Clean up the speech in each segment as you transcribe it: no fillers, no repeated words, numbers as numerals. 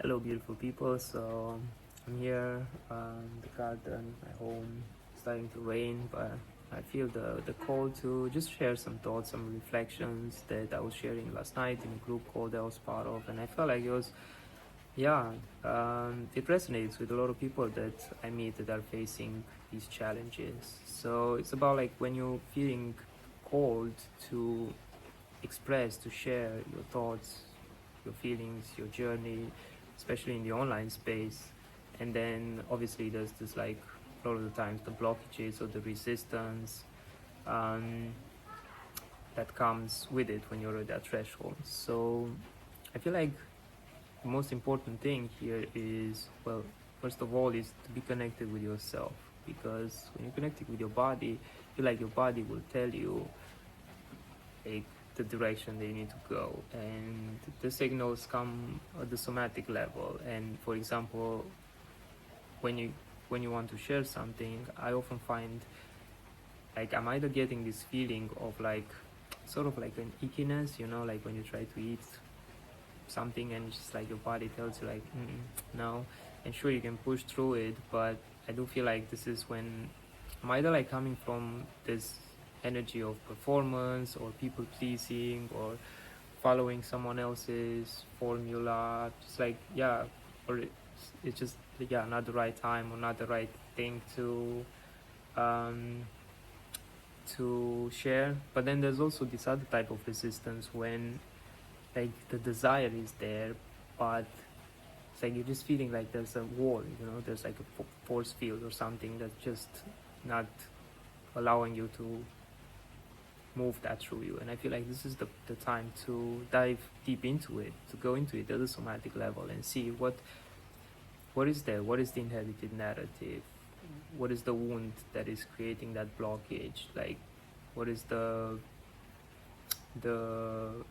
Hello, beautiful people. So I'm here, the garden, my home, starting to rain, but I feel the call to just share some thoughts, some reflections that I was sharing last night in a group call that I was part of, and I felt like yeah, it resonates with a lot of people that I meet that are facing these challenges. So it's about like when you're feeling called to express, to share your thoughts, your feelings, your journey, especially in the online space. And then obviously there's this like a lot of the times the blockages or the resistance um, that comes with it when you're at that threshold. So I feel like the most important thing here is, well, first of all, is to be connected with yourself, because when you're connected with your body, I feel like your body will tell you like the direction they need to go, and the signals come at the somatic level. And for example, when you want to share something, I often find like I'm either getting this feeling of like sort of like an ickiness, like when you try to eat something and it's just like your body tells you like no, and sure you can push through it, but I do feel like this is when I'm either like coming from this energy of performance or people pleasing or following someone else's formula, just like yeah, or it's just yeah, not the right time or not the right thing um to share. But then there's also this other type of resistance when like the desire is there, but it's like you're just feeling like there's a wall, there's like a force field or something that's just not allowing you to move that through you. And I feel like this is the time to dive deep into it, to go into it at a somatic level and see what is there, what is the inherited narrative, what is the wound that is creating that blockage, like what is the the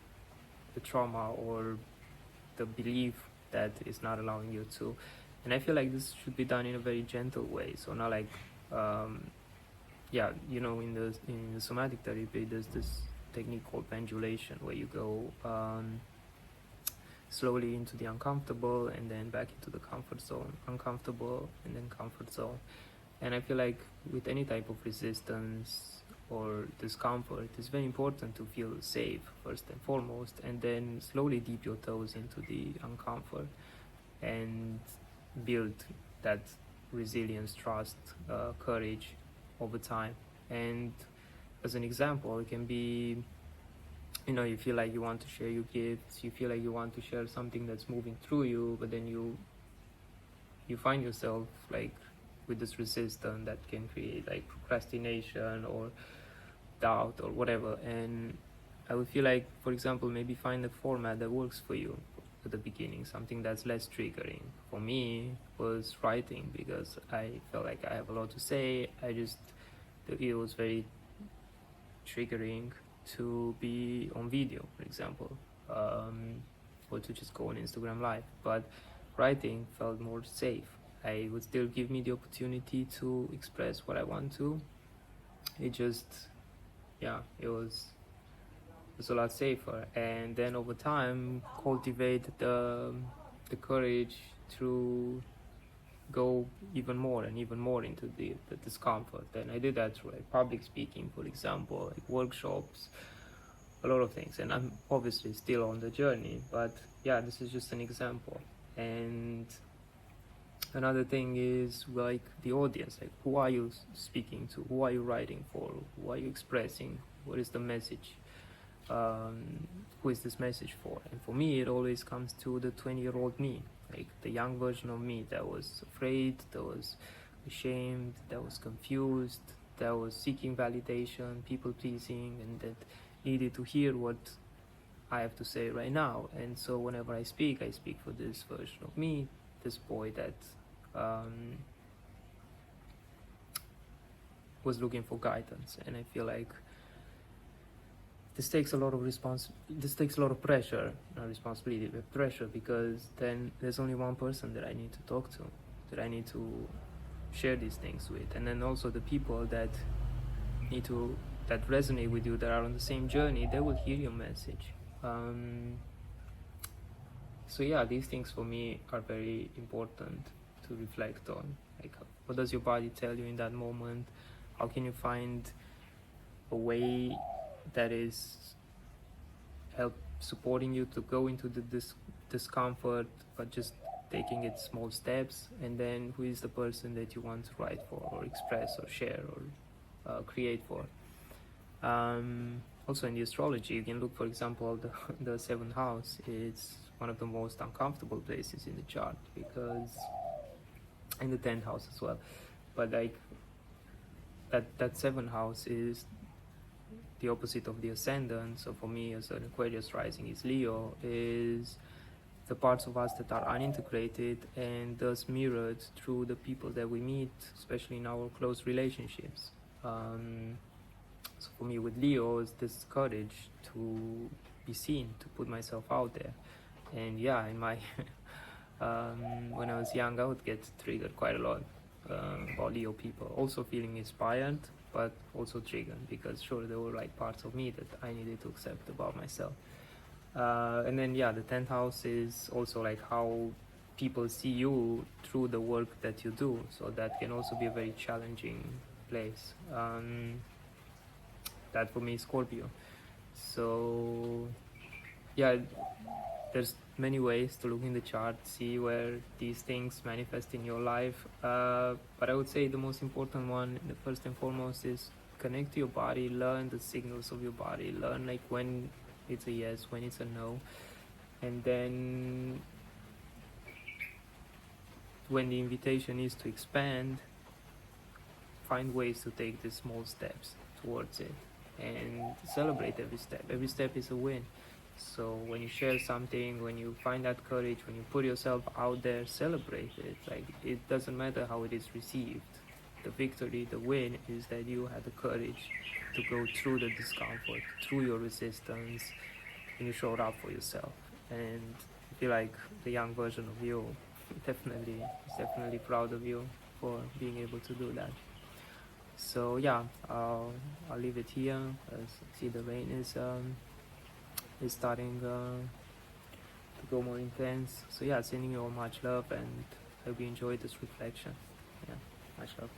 trauma or the belief that is not allowing you to. And I feel like this should be done in a very gentle way, so not like yeah, in the somatic therapy there's this technique called pendulation where you go slowly into the uncomfortable and then back into the comfort zone, uncomfortable and then comfort zone. And I feel like with any type of resistance or discomfort, it's very important to feel safe first and foremost, and then slowly dip your toes into the uncomfort and build that resilience, trust, courage over time. And as an example, it can be, you feel like you want to share your gifts, you feel like you want to share something that's moving through you, but then you find yourself like with this resistance that can create like procrastination or doubt or whatever. And I would feel like, for example, maybe find a format that works for you at the beginning, something that's less triggering. For me was writing, because I felt like I have a lot to say. It was very triggering to be on video, for example, or to just go on Instagram live. But writing felt more safe. I would still give me the opportunity to express what I want to. It just, yeah, it was a lot safer. And then over time, cultivate the courage to go even more and even more into the discomfort. And I did that through like public speaking, for example, like workshops, a lot of things. And I'm obviously still on the journey, but yeah, this is just an example. And another thing is like the audience, like who are you speaking to, who are you writing for, who are you expressing, what is the message, who is this message for? And for me it always comes to the 20-year-old me, like the young version of me that was afraid, that was ashamed, that was confused, that was seeking validation, people pleasing, and that needed to hear what I have to say right now. And so whenever I speak for this version of me, this boy that was looking for guidance. And I feel like this takes a lot of pressure, not responsibility, but pressure, because then there's only one person that I need to talk to, that I need to share these things with. And then also the people that resonate with you, that are on the same journey, they will hear your message. So yeah, these things for me are very important to reflect on. Like, what does your body tell you in that moment? How can you find a way that is help supporting you to go into the discomfort, but just taking it small steps? And then who is the person that you want to write for, or express, or share, or create for? Also in the astrology, you can look, for example, the seventh house. It's one of the most uncomfortable places in the chart, because in the 10th house as well. But like that seventh house is the opposite of the ascendant. So for me, as an Aquarius rising is Leo, is the parts of us that are unintegrated and thus mirrored through the people that we meet, especially in our close relationships. So for me, with Leo, is this courage to be seen, to put myself out there. And yeah, in my when I was young, I would get triggered quite a lot about Leo people. Also feeling inspired, but also triggered, because sure, there were like parts of me that I needed to accept about myself. And then yeah, the 10th house is also like how people see you through the work that you do. So that can also be a very challenging place. That for me is Scorpio. So yeah, there's many ways to look in the chart, see where these things manifest in your life. But I would say the most important one, the first and foremost, is connect to your body, learn the signals of your body, learn like when it's a yes, when it's a no. And then when the invitation is to expand, find ways to take these small steps towards it and celebrate every step. Every step is a win. So when you share something, when you find that courage, when you put yourself out there, celebrate it. Like, it doesn't matter how it is received. The victory, the win is that you had the courage to go through the discomfort, through your resistance, and you showed up for yourself. And I feel like the young version of you is definitely proud of you for being able to do that. So yeah, I'll leave it here, as I see the rain is starting to go more intense. So yeah, sending you all much love, and hope you enjoyed this reflection. Yeah, much love.